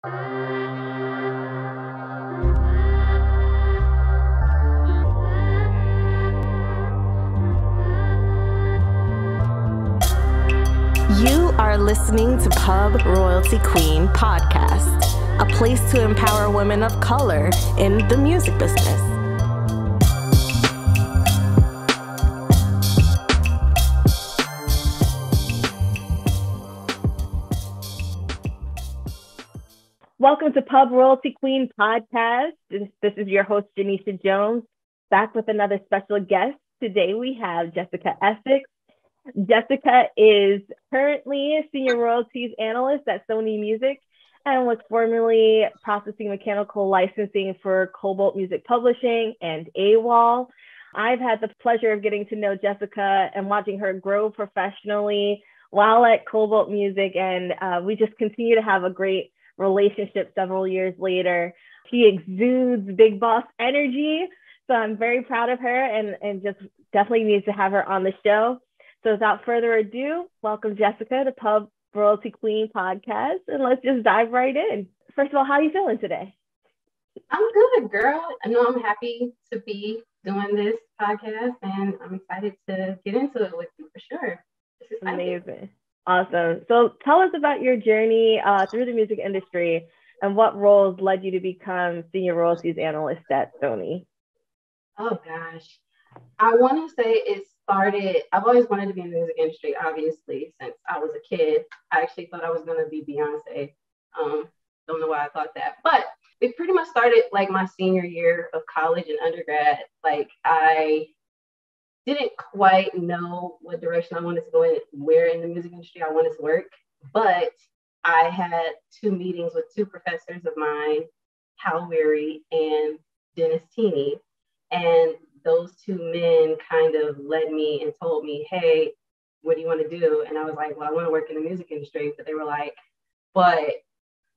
You are listening to Pub Royalty Queen Podcast, a place to empower women of color in the music business. Welcome to Pub Royalty Queen Podcast. This is your host, Janisha Jones, back with another special guest. Today we have Jessica Essix. Jessica is currently a senior royalties analyst at SONY Music and was formerly processing mechanical licensing for Cobalt Music Publishing and AWOL. I've had the pleasure of getting to know Jessica and watching her grow professionally while at Cobalt Music, and we just continue to have a great relationship several years later. She exudes big boss energy, so I'm very proud of her and just definitely needs to have her on the show. So without further ado, welcome Jessica to Pub Royalty Queen Podcast, and let's just dive right in. First of all, how are you feeling today? I'm good, girl. I know I'm happy to be doing this podcast, and I'm excited to get into it with you for sure. This is amazing. Awesome. So tell us about your journey through the music industry and what roles led you to become senior royalties analyst at SONY. Oh gosh. I want to say it started, I've always wanted to be in the music industry, obviously, since I was a kid. I actually thought I was going to be Beyonce. Don't know why I thought that, but it pretty much started like my senior year of college and undergrad. Like I didn't quite know what direction I wanted to go in, where in the music industry I wanted to work, but I had two meetings with two professors of mine, Hal Weary and Dennis Teeney, and those two men kind of led me and told me, hey, what do you want to do? And I was like, well, I want to work in the music industry. But they were like, but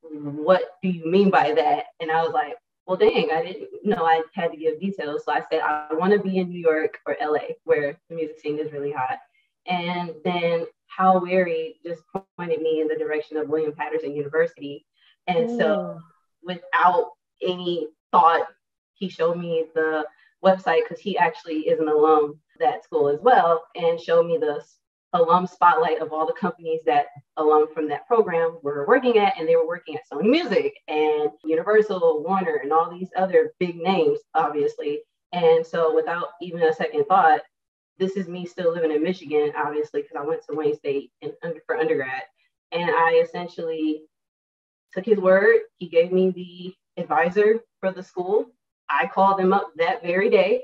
what do you mean by that? And I was like, well, dang, I didn't know I had to give details. So I said, I want to be in New York or LA, where the music scene is really hot. And then Hal Weary just pointed me in the direction of William Patterson University. And so without any thought, he showed me the website, because he actually is an alum of that school as well, and showed me the alum spotlight of all the companies that alum from that program were working at, and they were working at SONY Music and Universal, Warner, and all these other big names, obviously. And so without even a second thought, this is me still living in Michigan, obviously, because I went to Wayne State for undergrad, and I essentially took his word. He gave me the advisor for the school. I called them up that very day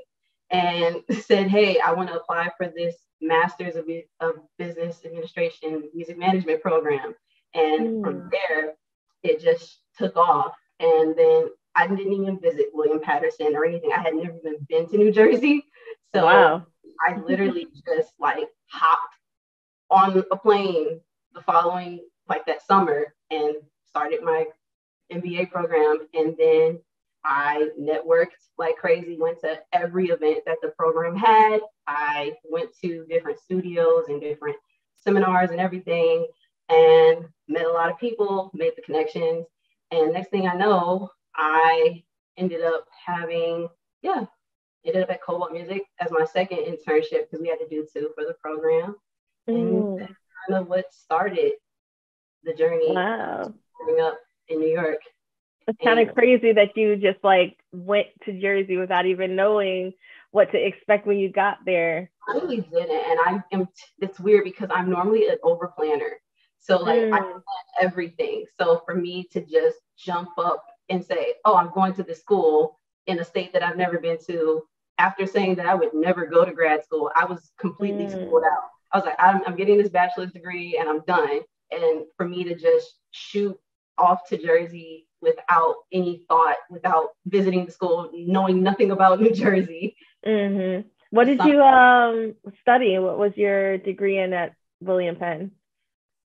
and said, hey, I want to apply for this Master's of Business Administration Music Management program. And from there, it just took off. And then I didn't even visit William Patterson or anything. I had never even been to New Jersey. So wow. I literally just like hopped on a plane the following, like that summer, and started my MBA program. And then I networked like crazy, went to every event that the program had. I went to different studios and different seminars and everything, and met a lot of people, made the connections. And next thing I know, I ended up at Cobalt Music as my second internship, because we had to do two for the program. And that's kind of what started the journey growing up in New York. It's kind of crazy that you just like went to Jersey without even knowing what to expect when you got there. I really didn't. And it's weird because I'm normally an over planner. So like I plan everything. So for me to just jump up and say, oh, I'm going to this school in a state that I've never been to, after saying that I would never go to grad school, I was completely schooled out. I was like, I'm getting this bachelor's degree and I'm done. And for me to just shoot off to Jersey without any thought, without visiting the school, knowing nothing about New Jersey. What did you study? What was your degree in at William Penn?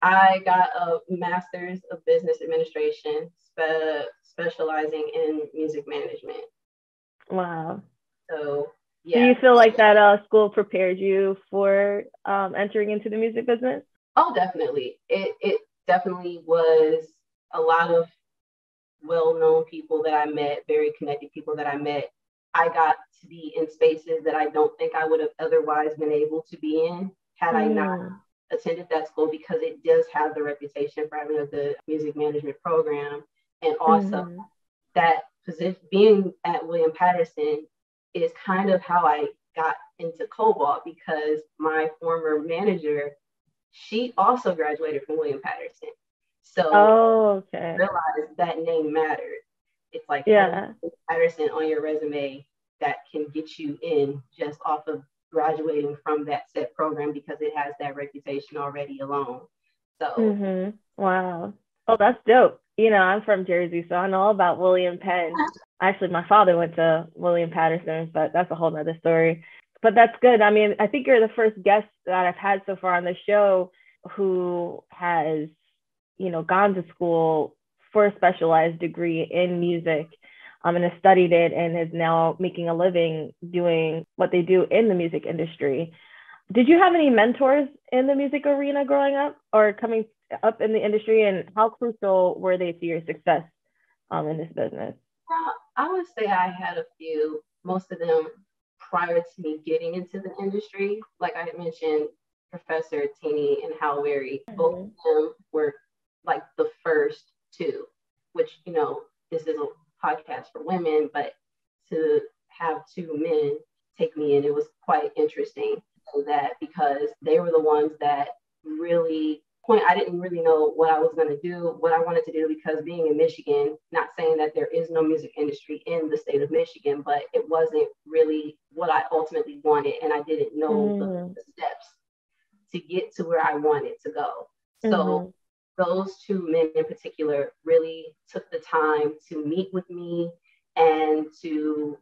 I got a Master's of Business Administration, specializing in music management. Wow. So, yeah. Do you feel like that school prepared you for entering into the music business? Oh, definitely. It definitely was a lot of well-known people that I met, very connected people that I met. I got to be in spaces that I don't think I would have otherwise been able to be in had I not attended that school, because it does have the reputation for having a good music management program. And also that position, being at William Patterson, is kind of how I got into Cobalt, because my former manager, she also graduated from William Patterson. So I realized that name mattered. It's like having Patterson on your resume that can get you in just off of graduating from that set program, because it has that reputation already alone. So wow. Oh, that's dope. You know, I'm from Jersey, so I know all about William Penn. Actually, my father went to William Patterson, but that's a whole nother story. But that's good. I mean, I think you're the first guest that I've had so far on the show who has, you know, gone to school for a specialized degree in music, and has studied it and is now making a living doing what they do in the music industry. Did you have any mentors in the music arena growing up or coming up in the industry, and how crucial were they to your success in this business? I would say I had a few, most of them prior to me getting into the industry. Like I had mentioned, Professor Tini and Hal Weary, both of them were like the first two, which, you know, this is a podcast for women, but to have two men take me in, it was quite interesting. So that, because they were the ones that really I didn't really know what I was going to do, what I wanted to do, because being in Michigan, not saying that there is no music industry in the state of Michigan, but it wasn't really what I ultimately wanted. And I didn't know the steps to get to where I wanted to go. So those two men in particular really took the time to meet with me and to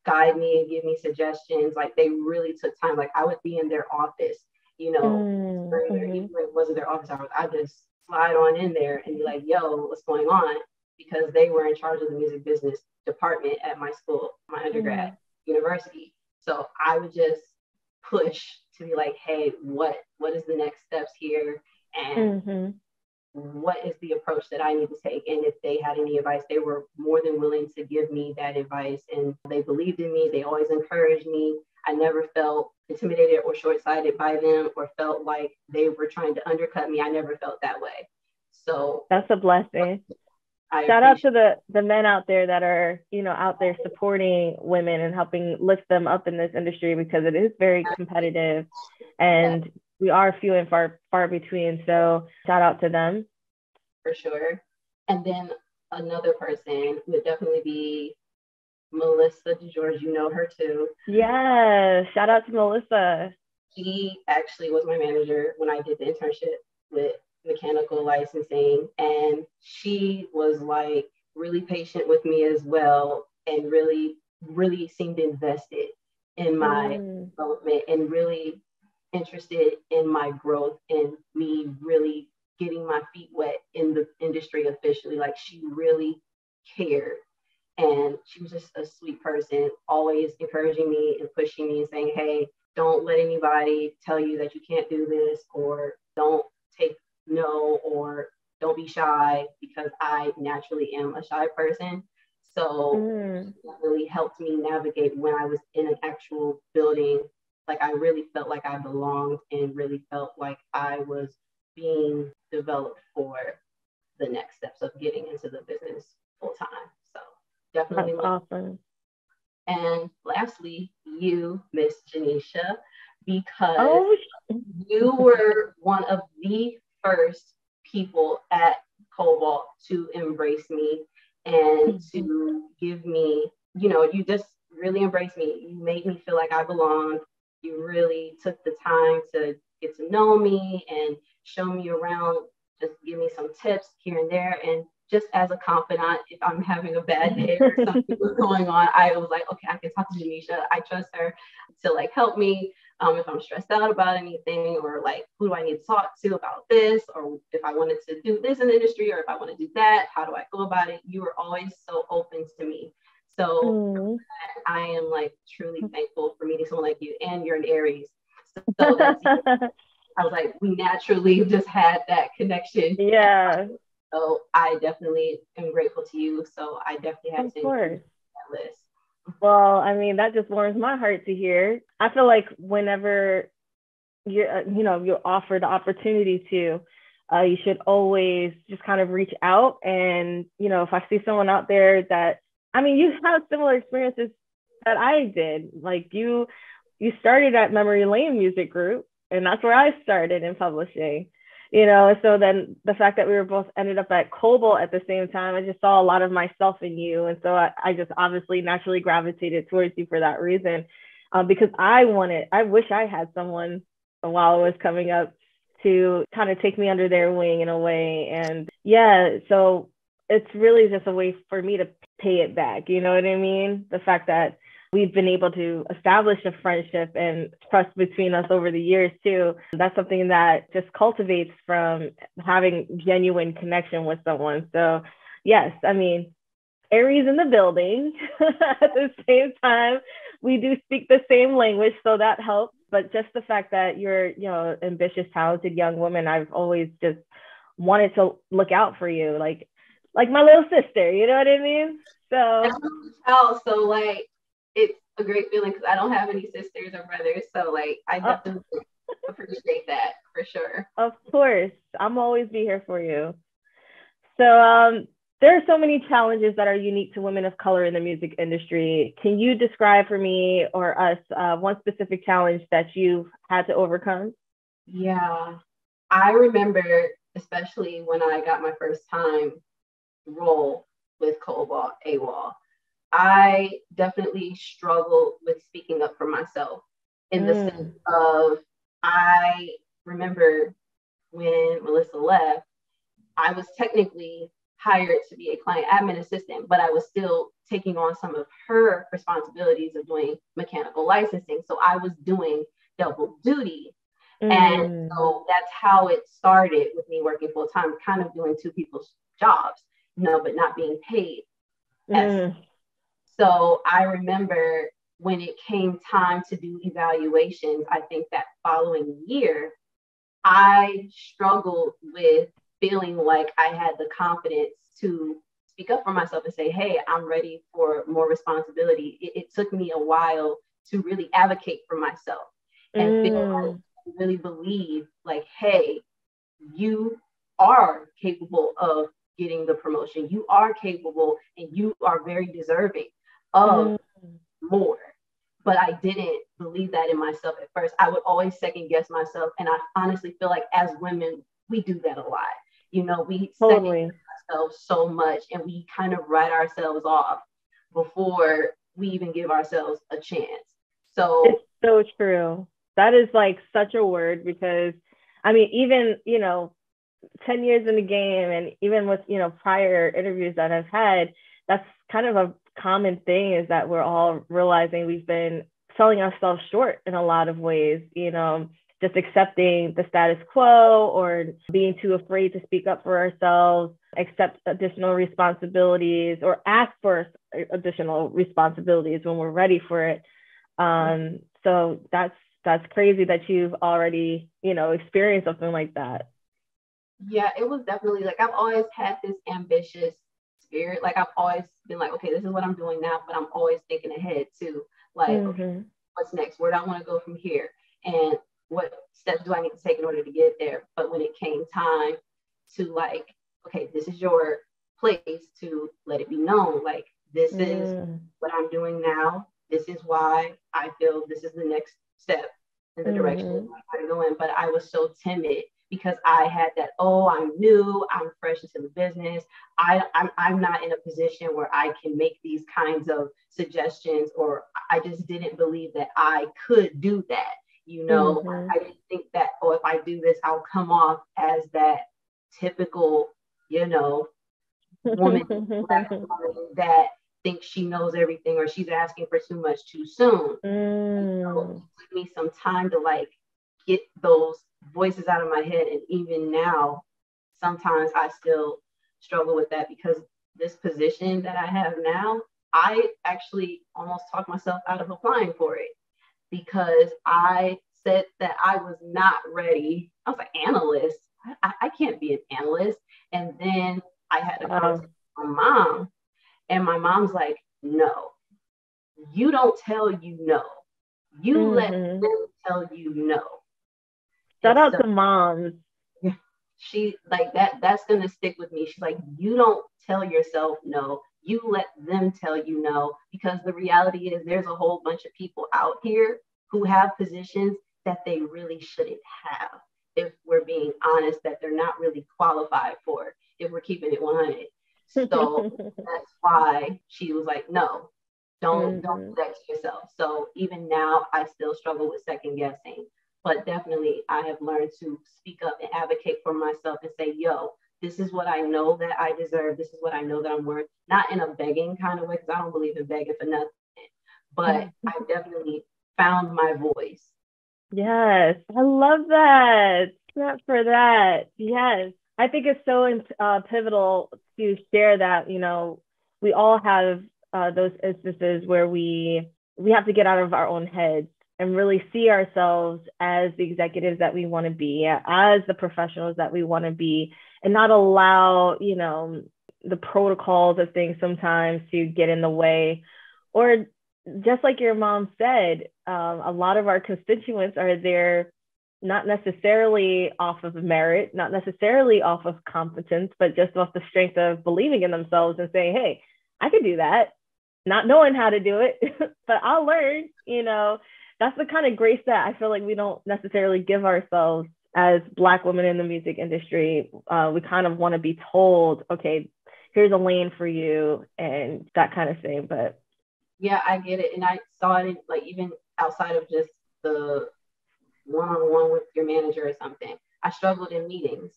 guide me and give me suggestions. Like they really took time. Like I would be in their office, you know, even if it wasn't their office hours, I just slide on in there and be like, yo, what's going on? Because they were in charge of the music business department at my school, my undergrad university. So I would just push to be like, hey, what is the next steps here? And what is the approach that I need to take? And if they had any advice, they were more than willing to give me that advice. And they believed in me. They always encouraged me. I never felt intimidated or short-sighted by them or felt like they were trying to undercut me. I never felt that way. So that's a blessing. Shout out to the men out there that are, you know, out there supporting women and helping lift them up in this industry, because it is very competitive and we are few and far between. So shout out to them. For sure. And then another person would definitely be Melissa DeGeorge. You know her too. Yeah, shout out to Melissa. She actually was my manager when I did the internship with mechanical licensing, and she was like really patient with me as well, and really seemed invested in my development and really interested in my growth and me really getting my feet wet in the industry officially. Like she really cared, and she was just a sweet person, always encouraging me and pushing me and saying, hey, don't let anybody tell you that you can't do this, or don't take no, or don't be shy, because I naturally am a shy person. So that really helped me navigate when I was in an actual building. Like I really felt like I belonged and really felt like I was being developed for the next steps of getting into the business full time. So definitely. That's awesome. And lastly, you, Miss Janisha, because you were one of the first people at Cobalt to embrace me and to give me, you know, you just really embraced me. You made me feel like I belonged. You really took the time to get to know me and show me around, just give me some tips here and there. And just as a confidant, if I'm having a bad day or something was going on, I was like, okay, I can talk to Janisha. I trust her to like help me if I'm stressed out about anything, or like, who do I need to talk to about this? Or if I wanted to do this in the industry, or if I want to do that, how do I go about it? You were always so open to me. So I am like truly thankful for meeting someone like you, and you're an Aries. So that's, I was like, we naturally just had that connection. Yeah. So I definitely am grateful to you. So I definitely had Of to include course. that list. Well, I mean, that just warms my heart to hear. I feel like whenever you're offered the opportunity to, you should always just kind of reach out. And, if I see someone out there that, I mean, you have similar experiences that I did. Like you started at Memory Lane Music Group, and that's where I started in publishing. So then the fact that we were both ended up at Cobalt at the same time, I just saw a lot of myself in you. And so I just obviously naturally gravitated towards you for that reason. Because I wish I had someone while I was coming up to kind of take me under their wing in a way. And yeah, so it's really just a way for me to pay it back. You know what I mean? The fact that we've been able to establish a friendship and trust between us over the years too. That's something that just cultivates from having genuine connection with someone. So yes, I mean, Aries in the building. At the same time, we do speak the same language, so that helps. But just the fact that you're, ambitious, talented young woman, I've always just wanted to look out for you, like my little sister. You know what I mean? So. Oh, so like it's a great feeling because I don't have any sisters or brothers, so like I definitely appreciate that for sure. Of course, I'm always be here for you. So there are so many challenges that are unique to women of color in the music industry. Can you describe for me or us one specific challenge that you've had to overcome? Yeah, I remember, especially when I got my first time role with Cobalt AWOL, I definitely struggled with speaking up for myself in the sense of I remember when Melissa left, I was technically hired to be a client admin assistant, but I was still taking on some of her responsibilities of doing mechanical licensing. So I was doing double duty. And so that's how it started with me working full time, kind of doing two people's jobs, but not being paid. So I remember when it came time to do evaluations, I think that following year, I struggled with feeling like I had the confidence to speak up for myself and say, hey, I'm ready for more responsibility. It took me a while to really advocate for myself and feel like I really believe like, hey, you are capable of getting the promotion. You are capable and you are very deserving of more. But I didn't believe that in myself at first. I would always second guess myself. And I honestly feel like as women, we do that a lot. We Totally. second guess ourselves so much and we kind of write ourselves off before we even give ourselves a chance. So it's so true. That is like such a word because I mean, even, 10 years in the game and even with, prior interviews that I've had, that's kind of a common thing is that we're all realizing we've been selling ourselves short in a lot of ways, just accepting the status quo or being too afraid to speak up for ourselves, accept additional responsibilities or ask for additional responsibilities when we're ready for it. So that's crazy that you've already, experienced something like that. Yeah, it was definitely like I've always had this ambitious spirit. Like I've always been like, okay, this is what I'm doing now, but I'm always thinking ahead too. Like, okay, what's next? Where do I want to go from here? And what steps do I need to take in order to get there? But when it came time to like, okay, this is your place to let it be known. Like, this is what I'm doing now. This is why I feel this is the next step in the direction I'm going. But I was so timid because I had that, oh, I'm new, I'm fresh into the business. I'm not in a position where I can make these kinds of suggestions, or I just didn't believe that I could do that. I didn't think that, oh, if I do this, I'll come off as that typical, woman that thinks she knows everything or she's asking for too much too soon. So it took me some time to like get those voices out of my head. And even now, sometimes I still struggle with that because this position that I have now, I actually almost talked myself out of applying for it because I said that I was not ready. I was an analyst. I can't be an analyst. And then I had a conversation with my mom, and my mom's like, no, you don't tell you no. You let them tell you no. Shout out to moms. She like that's gonna stick with me. She's like, you don't tell yourself no, you let them tell you no, because the reality is there's a whole bunch of people out here who have positions that they really shouldn't have, if we're being honest, that they're not really qualified for, if we're keeping it 100. So that's why she was like, no, don't do that to yourself. So even now I still struggle with second guessing, but definitely I have learned to speak up and advocate for myself and say, yo, this is what I know that I deserve. This is what I know that I'm worth. Not in a begging kind of way, because I don't believe in begging for nothing, but I definitely found my voice. Yes, I love that. Not for that. Yes, I think it's so pivotal to share that, you know, we all have those instances where we have to get out of our own heads and really see ourselves as the executives that we want to be, as the professionals that we want to be, and not allow, you know, the protocols of things sometimes to get in the way. Or just like your mom said, a lot of our constituents are there not necessarily off of merit, not necessarily off of competence, but just off the strength of believing in themselves and saying, hey, I can do that, not knowing how to do it, but I'll learn, you know. That's the kind of grace that I feel like we don't necessarily give ourselves as Black women in the music industry. We kind of want to be told, okay, here's a lane for you and that kind of thing. But yeah, I get it. And I saw it like even outside of just the one-on-one with your manager or something. I struggled in meetings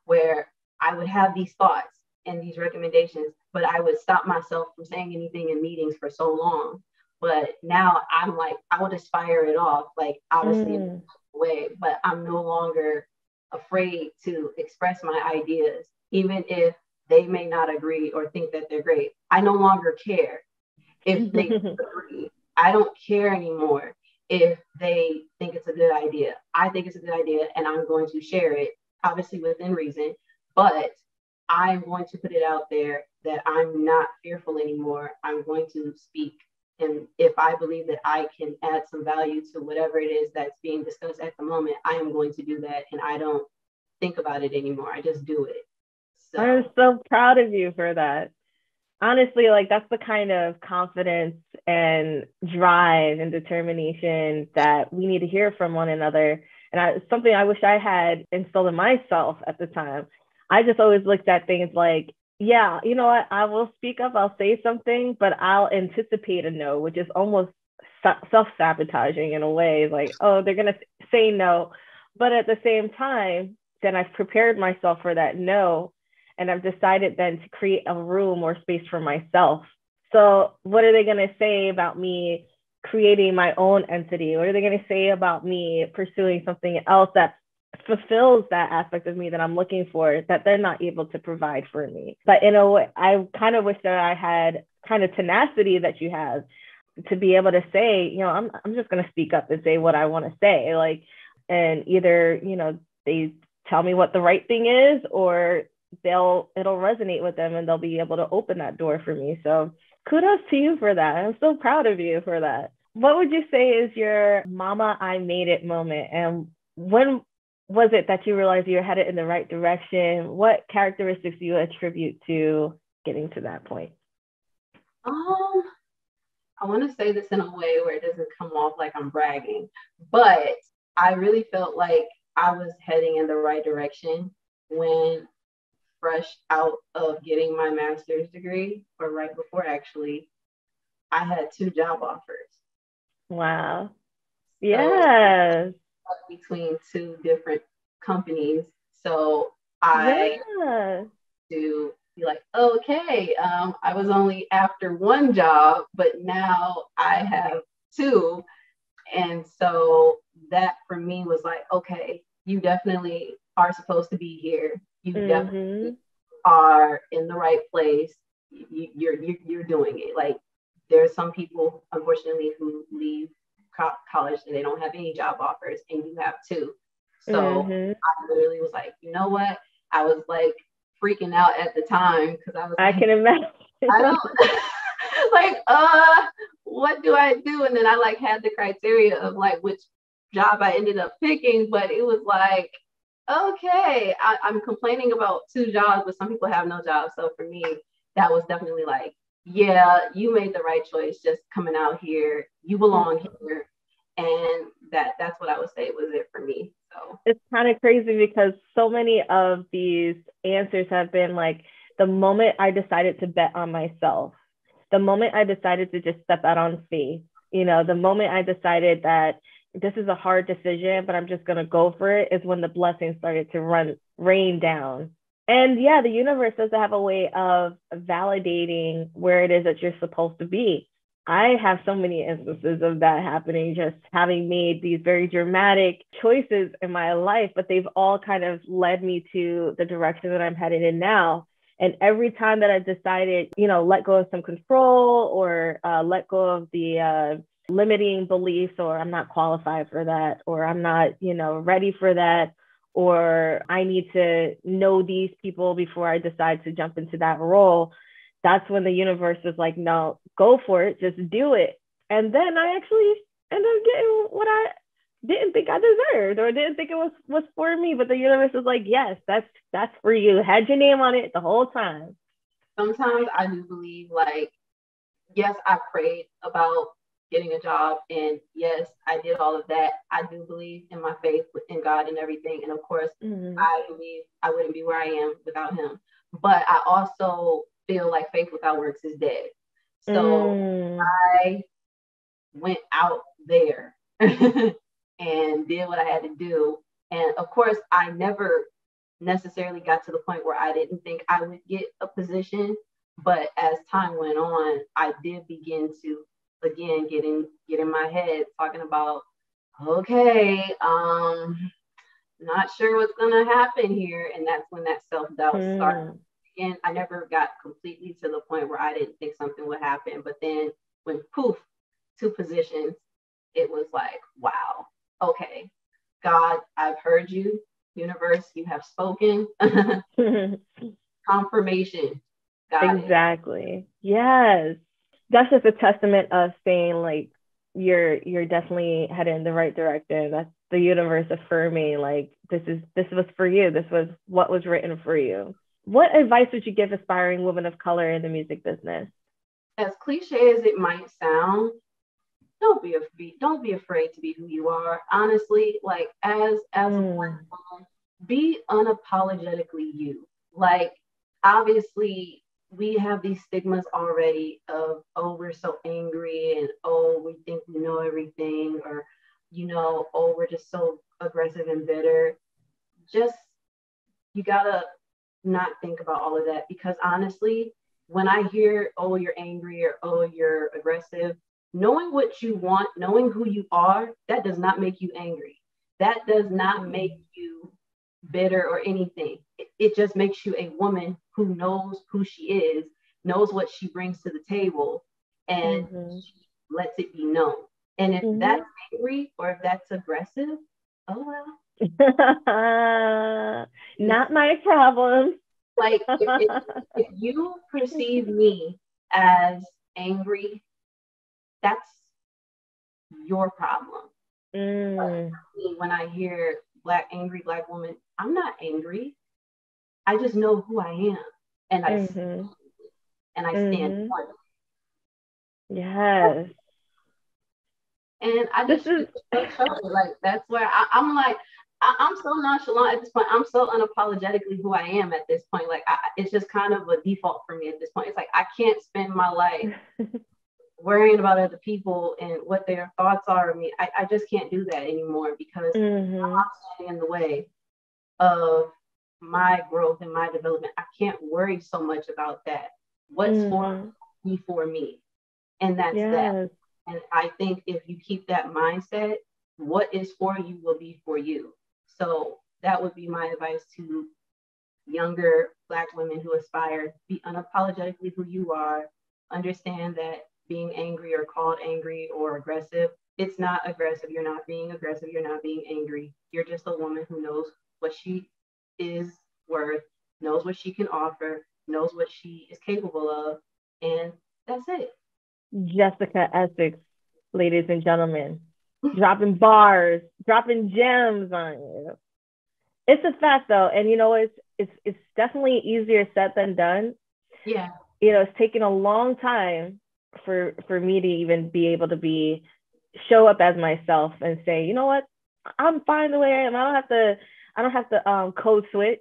where I would have these thoughts and these recommendations, but I would stop myself from saying anything in meetings for so long. But now I'm like, I would just fire it off, like obviously in a way, but I'm no longer afraid to express my ideas, even if they may not agree or think that they're great. I no longer care if they agree. I don't care anymore if they think it's a good idea. I think it's a good idea and I'm going to share it, obviously within reason, but I'm going to put it out there that I'm not fearful anymore. I'm going to speak. And if I believe that I can add some value to whatever it is that's being discussed at the moment, I am going to do that. And I don't think about it anymore. I just do it. So I'm so proud of you for that. Honestly, like that's the kind of confidence and drive and determination that we need to hear from one another. And it's something I wish I had instilled in myself at the time. I just always looked at things like, yeah, you know what, I will speak up, I'll say something, but I'll anticipate a no, which is almost self-sabotaging in a way, like, oh, they're going to say no. But at the same time, then I've prepared myself for that no. And I've decided then to create a room or space for myself. So what are they going to say about me creating my own entity? What are they going to say about me pursuing something else that fulfills that aspect of me that I'm looking for, that they're not able to provide for me? But in a way, I kind of wish that I had kind of tenacity that you have to be able to say, you know, I'm just going to speak up and say what I want to say. Like, and either, you know, they tell me what the right thing is, or it'll resonate with them and they'll be able to open that door for me. So kudos to you for that. I'm so proud of you for that. What would you say is your mama, I made it moment? And when was it that you realized you're headed in the right direction? What characteristics do you attribute to getting to that point? I want to say this in a way where it doesn't come off like I'm bragging, but I really felt like I was heading in the right direction when, fresh out of getting my master's degree, or right before actually, I had 2 job offers. Wow. Yes. So, between 2 different companies. So I to be like, okay, I was only after 1 job, but now I have 2. And so that for me was like, okay, you definitely are supposed to be here. You definitely are in the right place. You're doing it. Like, there's some people, unfortunately, who leave college and they don't have any job offers, and you have 2. So I literally was like, you know what? I was like freaking out at the time because I was I can imagine. I don't like, what do I do? And then I like had the criteria of like which job I ended up picking, but it was like, okay, I'm complaining about 2 jobs, but some people have no jobs. So for me, that was definitely like, yeah, you made the right choice just coming out here. You belong here. And that's what I would say was it for me. So it's kind of crazy because so many of these answers have been like, the moment I decided to bet on myself, the moment I decided to just step out on faith, the moment I decided that this is a hard decision, but I'm just going to go for it, is when the blessings started to rain down. And yeah, the universe does have a way of validating where it is that you're supposed to be. I have so many instances of that happening, just having made these very dramatic choices in my life, but they've all kind of led me to the direction that I'm headed in now. And every time that I've decided, let go of some control or let go of the limiting beliefs, or I'm not qualified for that, or I'm not, ready for that, or I need to know these people before I decide to jump into that role, that's when the universe is like, no, go for it, just do it. And then I actually end up getting what I didn't think I deserved or didn't think it was for me. But the universe is like, yes, that's for you. Had your name on it the whole time. Sometimes I do believe, like, yes, I prayed about getting a job, and yes, I did all of that. I do believe in my faith in God and everything. And of course, I believe I wouldn't be where I am without him. But I also feel like faith without works is dead. So I went out there and did what I had to do. And of course, I never necessarily got to the point where I didn't think I would get a position. But as time went on, I did begin to, again, get in my head talking about, okay, not sure what's going to happen here. And that's when that self-doubt started. Again, I never got completely to the point where I didn't think something would happen. But then when poof, 2 positions, it was like, wow, okay, God, I've heard you. Universe, you have spoken. Confirmation. Got exactly. It. Yes. That's just a testament of saying like you're definitely headed in the right direction. That's the universe affirming like this was for you. This was what was written for you. What advice would you give aspiring women of color in the music business? As cliche as it might sound, don't be afraid to be who you are. Honestly, like as a woman, be unapologetically you. Like, obviously, we have these stigmas already of, oh, we're so angry, and oh, we think we know everything, or oh, we're just so aggressive and bitter. Just, you gotta not think about all of that, because honestly, when I hear, oh, you're angry, or oh, you're aggressive, knowing what you want, knowing who you are, that does not make you angry. That does not make you bitter or anything. It just makes you a woman who knows who she is, knows what she brings to the table, and she lets it be known. And if that's angry or if that's aggressive, oh well. Not my problem. Like, if you perceive me as angry, that's your problem. When I hear angry black woman, I'm not angry. I just know who I am, and I stand for it. Yes. And I just like that's where I'm like, I'm so nonchalant at this point. I'm so unapologetically who I am at this point. Like, it's just kind of a default for me at this point. It's like I can't spend my life worrying about other people and what their thoughts are of me. I just can't do that anymore, because I'm standing in the way of my growth and my development. I can't worry so much about that. What's for me, and that's that. And I think if you keep that mindset, what is for you will be for you. So that would be my advice to younger Black women who aspire. Be unapologetically who you are. Understand that being angry or called angry or aggressive, it's not aggressive. You're not being aggressive. You're not being angry. You're just a woman who knows what she is worth knows what she can offer, knows what she is capable of, and that's it. Jessica Essix, ladies and gentlemen, dropping bars, dropping gems on you. It's a fact though, and you know it's definitely easier said than done. Yeah. You know, it's taken a long time for me to even be able to show up as myself and say, you know what, I'm fine the way I am. I don't have to code switch.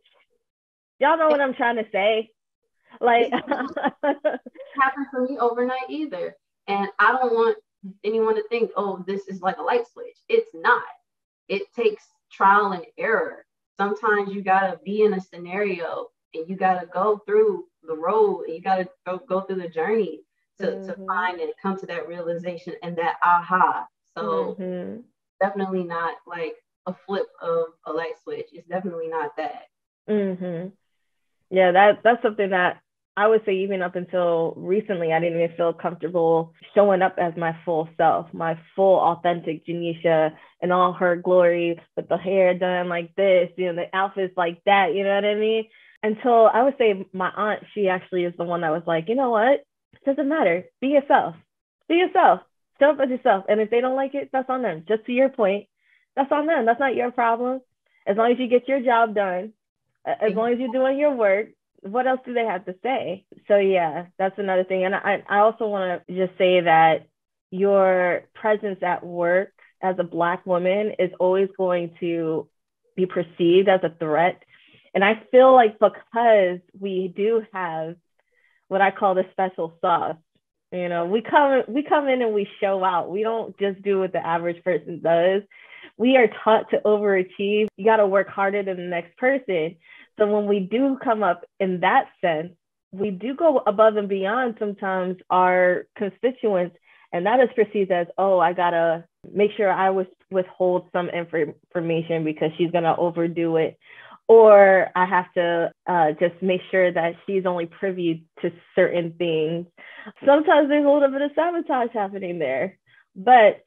Y'all know what I'm trying to say. Like happened for me overnight either. And I don't want anyone to think, oh, this is like a light switch. It's not. It takes trial and error. Sometimes you gotta be in a scenario and you gotta go through the road and you gotta go through the journey to find and come to that realization and that aha. So definitely not like a flip of a light switch. It's definitely not that. Yeah, that's something that I would say even up until recently, I didn't even feel comfortable showing up as my full self, my full authentic Janisha in all her glory, with the hair done like this, you know, the outfits like that, you know what I mean? Until I would say my aunt, she actually is the one that was like, you know what? It doesn't matter. Be yourself. Be yourself. Show up as yourself. And if they don't like it, that's on them. Just to your point, that's on them. That's not your problem. As long as you get your job done, as long as you're doing your work, what else do they have to say? So yeah, that's another thing. And I also want to just say that your presence at work as a Black woman is always going to be perceived as a threat. And I feel like because we do have what I call the special sauce, you know, we come in and we show out. We don't just do what the average person does. We are taught to overachieve. You got to work harder than the next person. So when we do come up in that sense, we do go above and beyond sometimes our constituents. And that is perceived as, oh, I got to make sure I withhold some information because she's going to overdo it. Or I have to just make sure that she's only privy to certain things. Sometimes there's a little bit of sabotage happening there. But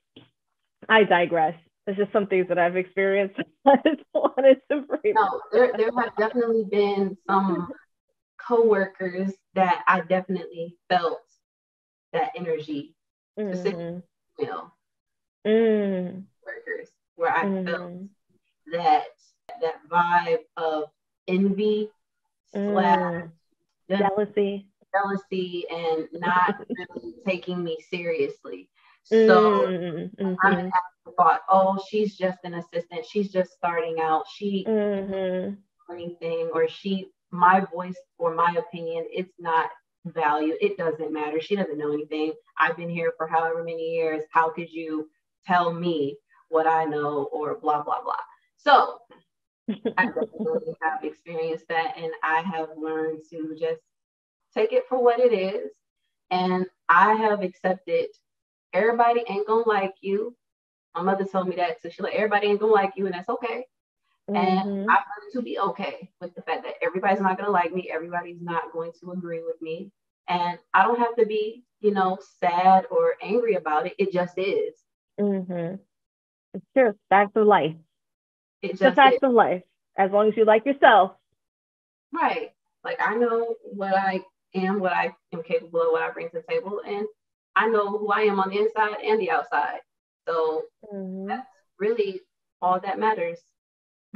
I digress. It's just some things that I've experienced. I just wanted to bring. No, there have definitely been some coworkers that I definitely felt that energy, specifically workers, where I felt that vibe of envy slash jealousy and not really taking me seriously. So I'm thought, oh, she's just an assistant. She's just starting out. She anything, or my voice or my opinion, it's not valued. It doesn't matter. She doesn't know anything. I've been here for however many years. How could you tell me what I know, or blah, blah, blah. So I definitely have experienced that, and I have learned to just take it for what it is. And I have accepted everybody ain't gonna like you. My mother told me that, so she's like, everybody ain't gonna like you, and that's okay. And I've learned to be okay with the fact that everybody's not gonna like me, everybody's not going to agree with me, and I don't have to be, sad or angry about it. It just is. It's just facts of life. It's the facts of life. As long as you like yourself. Right. Like, I know what I am capable of, what I bring to the table, and I know who I am on the inside and the outside. So that's really all that matters.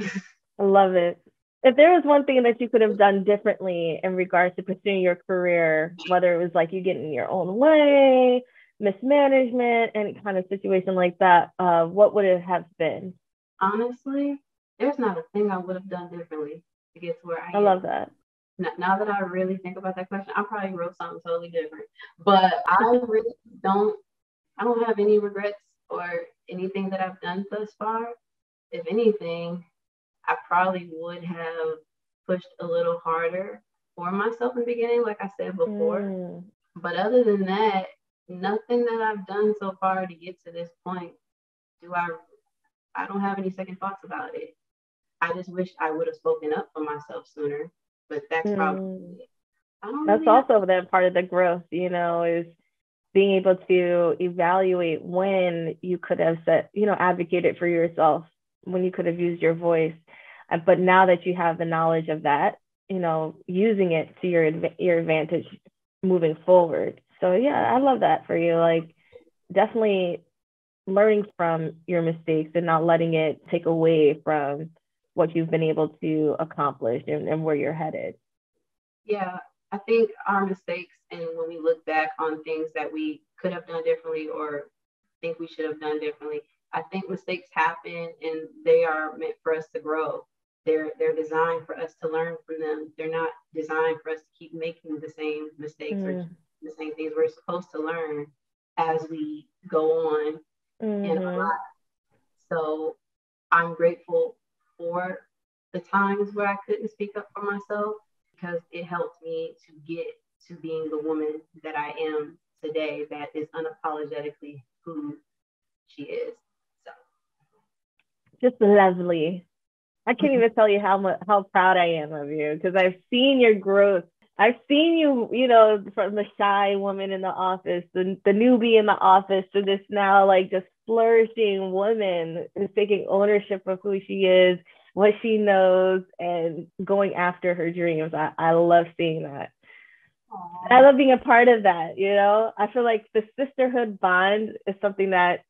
I love it. If there was one thing that you could have done differently in regards to pursuing your career, whether it was like you getting in your own way, mismanagement, any kind of situation like that, what would it have been? Honestly, there's not a thing I would have done differently to get to where I am. I love that. Now that I really think about that question, I probably wrote something totally different. But I really don't have any regrets or anything that I've done thus far. If anything, I probably would have pushed a little harder for myself in the beginning, like I said before. But other than that, nothing that I've done so far to get to this point, I don't have any second thoughts about it. I just wish I would have spoken up for myself sooner, but that's probably it. That's also that part of the growth, is being able to evaluate when you could have said, advocated for yourself, when you could have used your voice. But now that you have the knowledge of that, using it to your advantage moving forward. So yeah, I love that for you. Like, definitely learning from your mistakes and not letting it take away from what you've been able to accomplish and where you're headed. Yeah, I think our mistakes, and when we look back on things that we could have done differently or think we should have done differently, I think mistakes happen and they are meant for us to grow. They're designed for us to learn from them. They're not designed for us to keep making the same mistakes or the same things. We're supposed to learn as we go on in our lives. So I'm grateful for the times where I couldn't speak up for myself, because it helped me to get to being the woman that I am today, that is unapologetically who she is. So just lovely. I can't even tell you how proud I am of you, because I've seen your growth. I've seen you, from the shy woman in the office, the newbie in the office, to this now like just flourishing woman who's taking ownership of who she is, what she knows, and going after her dreams. I love seeing that. Aww. I love being a part of that. I feel like the sisterhood bond is something that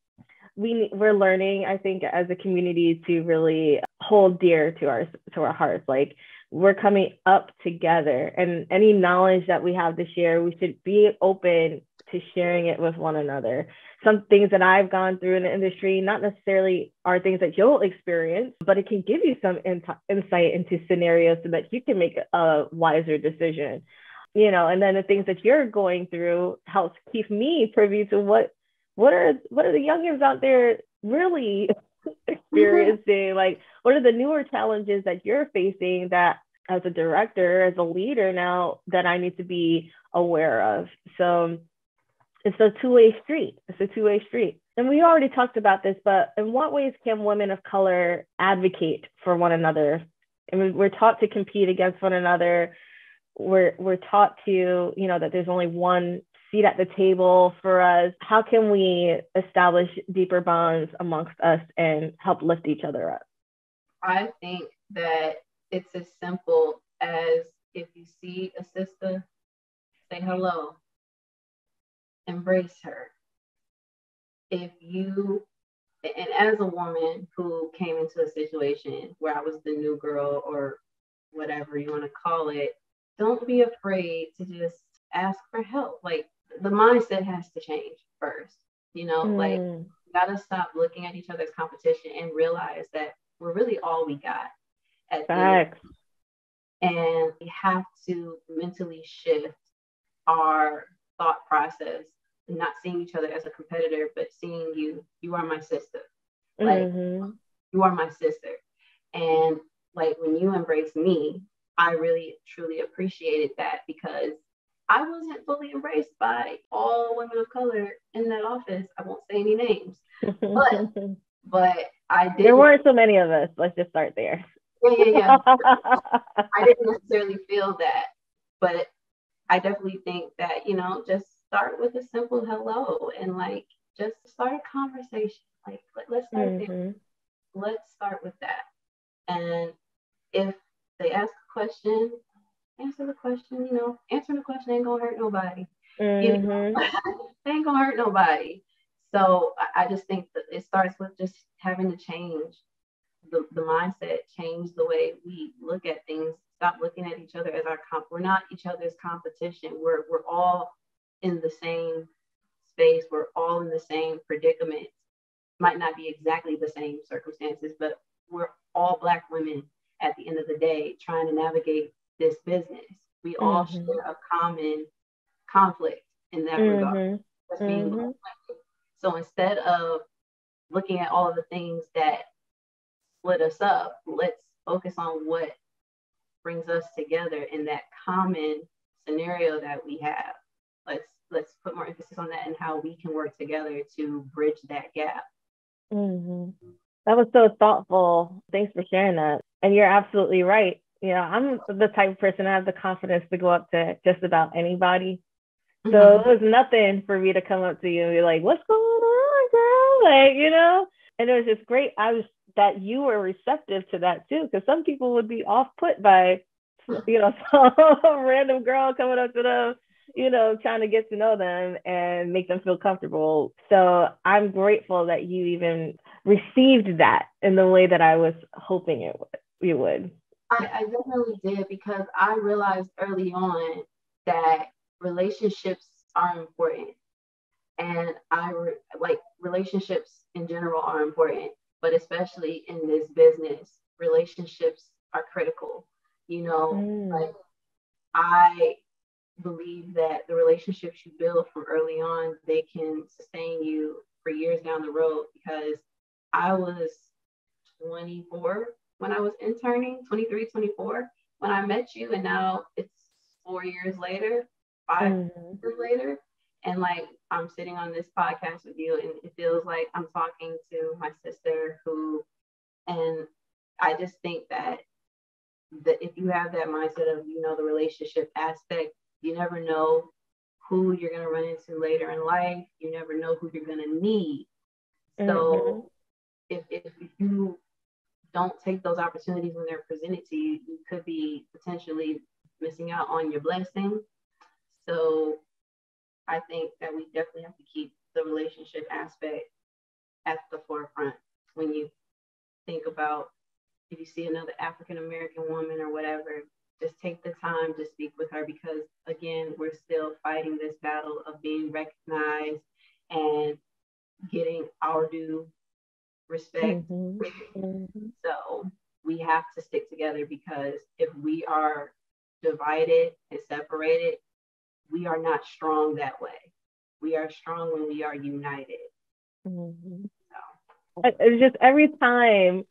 we're learning, I think, as a community to really hold dear to our hearts. Like, we're coming up together, and any knowledge that we have to share, we should be open to sharing it with one another. Some things that I've gone through in the industry, not necessarily are things that you'll experience, but it can give you some insight into scenarios so that you can make a wiser decision. And then the things that you're going through helps keep me privy to what are the youngins out there really experiencing? Like, what are the newer challenges that you're facing that, as a director, as a leader now, that I need to be aware of? So it's a two-way street. And we already talked about this, but in what ways can women of color advocate for one another? And we're taught to compete against one another. We're taught to, that there's only one seat at the table for us. How can we establish deeper bonds amongst us and help lift each other up? I think that it's as simple as, if you see a sister, say hello, embrace her. And as a woman who came into a situation where I was the new girl, or whatever you want to call it, don't be afraid to just ask for help. Like, the mindset has to change first, like, you gotta stop looking at each other as competition and realize that we're really all we got at the end. And we have to mentally shift our thought process, and not seeing each other as a competitor, but seeing you are my sister. Like, you are my sister. And like, when you embrace me, I really truly appreciated that, because I wasn't fully embraced by all women of color in that office. I won't say any names, but I did. There weren't so many of us. Let's just start there. Yeah. I didn't necessarily feel that, but I definitely think that, just start with a simple hello, and like, just start a conversation. Like, let's start there. Let's start with that. And if they ask a question, answer the question. Answering the question ain't gonna hurt nobody. They ain't gonna hurt nobody. So I just think that it starts with just having to change the mindset, change the way we look at things. Stop looking at each other as we're not each other's competition. We're all in the same space. We're all in the same predicament. Might not be exactly the same circumstances, but we're all Black women at the end of the day trying to navigate this business. We all share a common conflict in that regard. Just being so instead of looking at all of the things that split us up, let's focus on what brings us together in that common scenario that we have. Let's put more emphasis on that and how we can work together to bridge that gap. That was so thoughtful. Thanks for sharing that. And you're absolutely right. I'm the type of person that has the confidence to go up to just about anybody. So it was nothing for me to come up to you and be like, what's going on, girl? Like, and it was just great. That you were receptive to that too, because some people would be off put by some random girl coming up to them, trying to get to know them and make them feel comfortable. So I'm grateful that you even received that in the way that I was hoping you would. I definitely did, because I realized early on that relationships are important. And like relationships in general are important, but especially in this business, relationships are critical. Like I believe that the relationships you build from early on, they can sustain you for years down the road, because I was 24 when I was interning, 23, 24 when I met you, and now it's 4 years later, 5 years later, and like I'm sitting on this podcast with you, and it feels like I'm talking to my sister and I just think that if you have that mindset of, the relationship aspect, you never know who you're going to run into later in life. You never know who you're going to need. So if you don't take those opportunities when they're presented to you, you could be potentially missing out on your blessing. So I think that we definitely have to keep the relationship aspect at the forefront when you think about, if you see another African American woman or whatever, just take the time to speak with her, because again, we're still fighting this battle of being recognized and getting our due respect. So we have to stick together, because if we are divided and separated, we are not strong that way. We are strong when we are united. So. It's just every time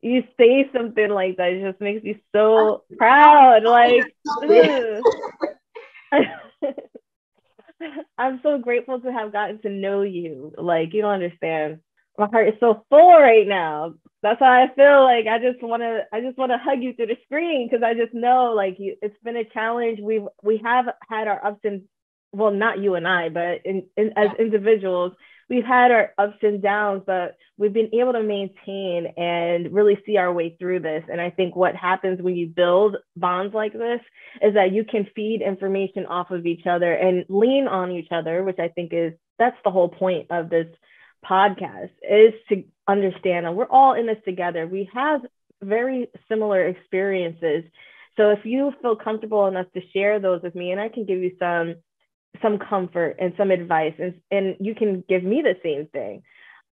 you say something like that, it just makes me so proud. Like, I'm so grateful to have gotten to know you. Like, you don't understand. My heart is so full right now. That's why I feel like I just want to hug you through the screen, because I just know, like, it's been a challenge. We have had our ups and, well, not you and I, but as individuals, we've had our ups and downs, but we've been able to maintain and really see our way through this. And I think what happens when you build bonds like this is that you can feed information off of each other and lean on each other, which I think that's the whole point of this podcast, is to understand that we're all in this together. We have very similar experiences. So if you feel comfortable enough to share those with me, and I can give you some comfort and some advice, and you can give me the same thing,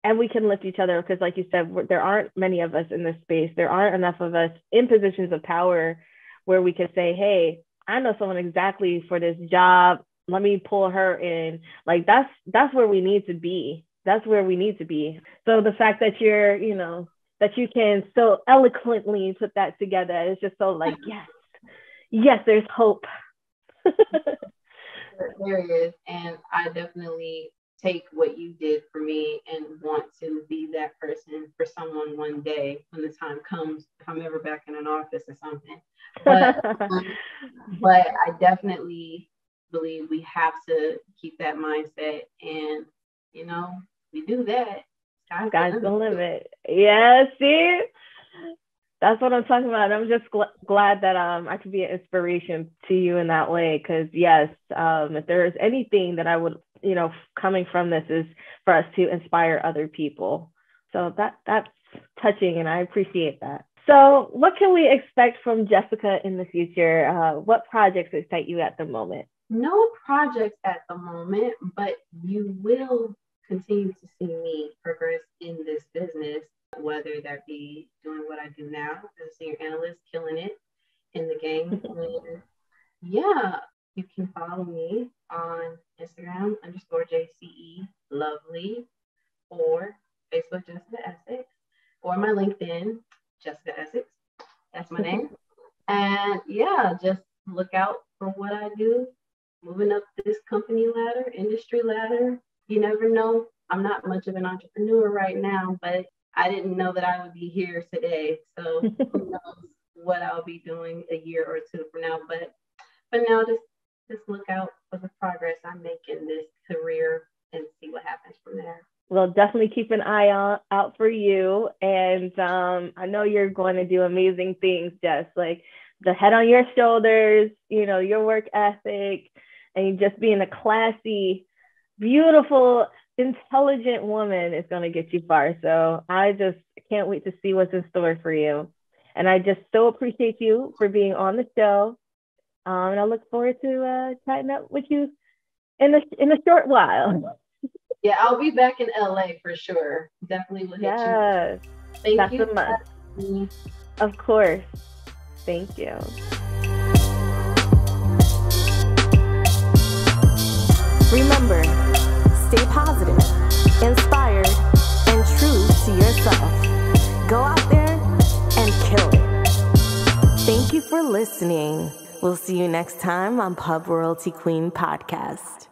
and we can lift each other, because like you said, there aren't many of us in this space. There aren't enough of us in positions of power where we can say, hey, I know someone exactly for this job, let me pull her in. Like that's where we need to be. That's where we need to be. So the fact that that you can so eloquently put that together is just so like, yes, there's hope. There is, and I definitely take what you did for me and want to be that person for someone one day when the time comes, if I'm ever back in an office or something. But I definitely believe we have to keep that mindset, and we do that. Sky's the limit. Yeah, see? That's what I'm talking about. I'm just glad that I could be an inspiration to you in that way, because yes, if there is anything that I would, coming from this, is for us to inspire other people. So that's touching, and I appreciate that. So what can we expect from Jessica in the future? What projects excite you at the moment? No projects at the moment, but you will continue to see me progress in this business, whether that be doing what I do now as a senior analyst, killing it in the game. And yeah, you can follow me on Instagram _JCE Lovely, or Facebook Jessica Essix, or my LinkedIn Jessica Essix. That's my name. And yeah, just look out for what I do, moving up this company ladder, industry ladder. You never know. I'm not much of an entrepreneur right now, but I didn't know that I would be here today. So who knows what I'll be doing a year or two from now. But for now, just look out for the progress I make in this career and see what happens from there. Well, definitely keep an eye out for you. And I know you're going to do amazing things, Jess. Like, the head on your shoulders, your work ethic, and just being a classy, beautiful, intelligent woman is going to get you far. So I just can't wait to see what's in store for you. And I just so appreciate you for being on the show. And I look forward to chatting up with you in a short while. Yeah, I'll be back in LA for sure. Definitely will hit you. Thank you. That's a must. Of course. Thank you. Remember, stay positive, inspired, and true to yourself. Go out there and kill it. Thank you for listening. We'll see you next time on Pub Royalty Queen Podcast.